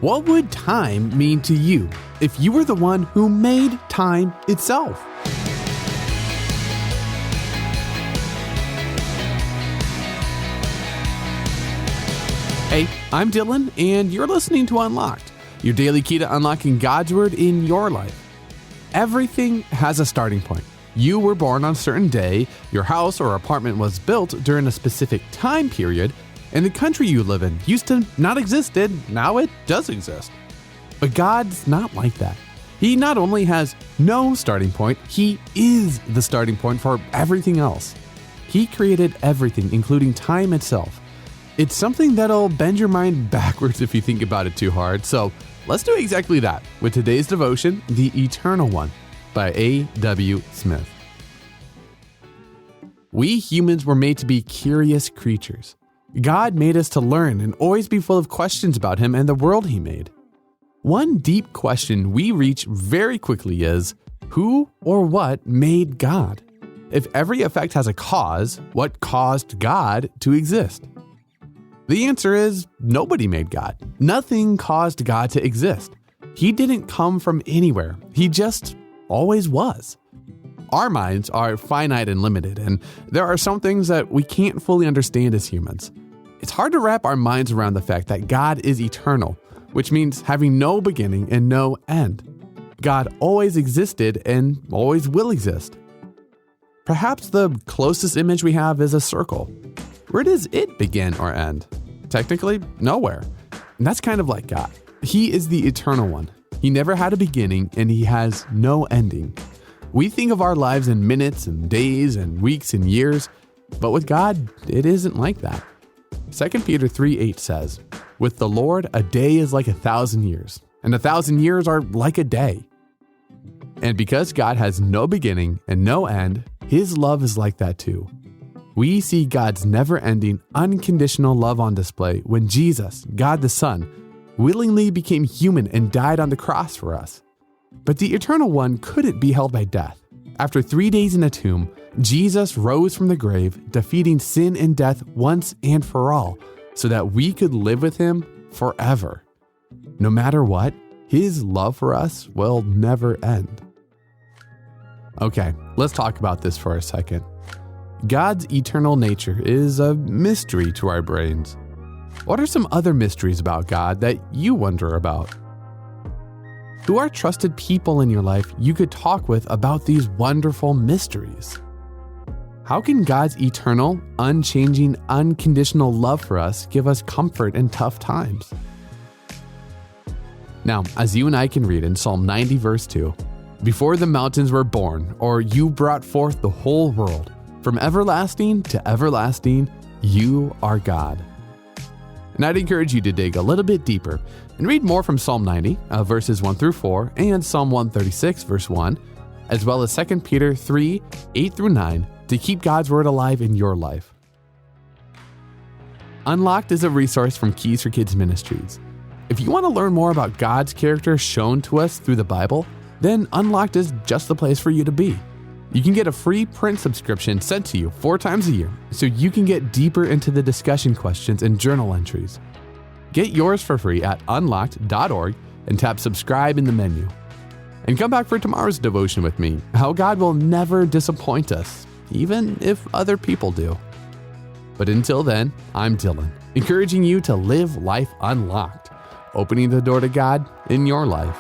What would time mean to you if you were the one who made time itself? Hey, I'm Dylan, and you're listening to Unlocked, your daily key to unlocking God's Word in your life. Everything has a starting point. You were born on a certain day, your house or apartment was built during a specific time period, and the country you live in used to not existed, now it does exist. But God's not like that. He not only has no starting point, He is the starting point for everything else. He created everything, including time itself. It's something that'll bend your mind backwards if you think about it too hard, so let's do exactly that with today's devotion, The Eternal One, by A.W. Smith. We humans were made to be curious creatures. God made us to learn and always be full of questions about Him and the world He made. One deep question we reach very quickly is, who or what made God? If every effect has a cause, what caused God to exist? The answer is nobody made God. Nothing caused God to exist. He didn't come from anywhere. He just always was. Our minds are finite and limited, and there are some things that we can't fully understand as humans. It's hard to wrap our minds around the fact that God is eternal, which means having no beginning and no end. God always existed and always will exist. Perhaps the closest image we have is a circle. Where does it begin or end? Technically, nowhere. And that's kind of like God. He is the eternal one. He never had a beginning and He has no ending. We think of our lives in minutes and days and weeks and years, but with God, it isn't like that. 2 Peter 3:8 says, "With the Lord, a day is like 1,000 years, and 1,000 years are like a day." And because God has no beginning and no end, His love is like that too. We see God's never-ending, unconditional love on display when Jesus, God the Son, willingly became human and died on the cross for us. But the Eternal One couldn't be held by death. After 3 days in a tomb, Jesus rose from the grave, defeating sin and death once and for all, so that we could live with Him forever. No matter what, His love for us will never end. Okay, let's talk about this for a second. God's eternal nature is a mystery to our brains. What are some other mysteries about God that you wonder about? Who are trusted people in your life you could talk with about these wonderful mysteries? How can God's eternal, unchanging, unconditional love for us give us comfort in tough times? Now, as you and I can read in Psalm 90 verse 2, "Before the mountains were born, or you brought forth the whole world, from everlasting to everlasting, you are God." And I'd encourage you to dig a little bit deeper and read more from Psalm 90, verses 1 through 4, and Psalm 136, verse 1, as well as 2 Peter 3, 8 through 9, to keep God's Word alive in your life. Unlocked is a resource from Keys for Kids Ministries. If you want to learn more about God's character shown to us through the Bible, then Unlocked is just the place for you to be. You can get a free print subscription sent to you 4 times a year, so you can get deeper into the discussion questions and journal entries. Get yours for free at unlocked.org and tap subscribe in the menu. And come back for tomorrow's devotion with me, how God will never disappoint us, even if other people do. But until then, I'm Dylan, encouraging you to live life unlocked, opening the door to God in your life.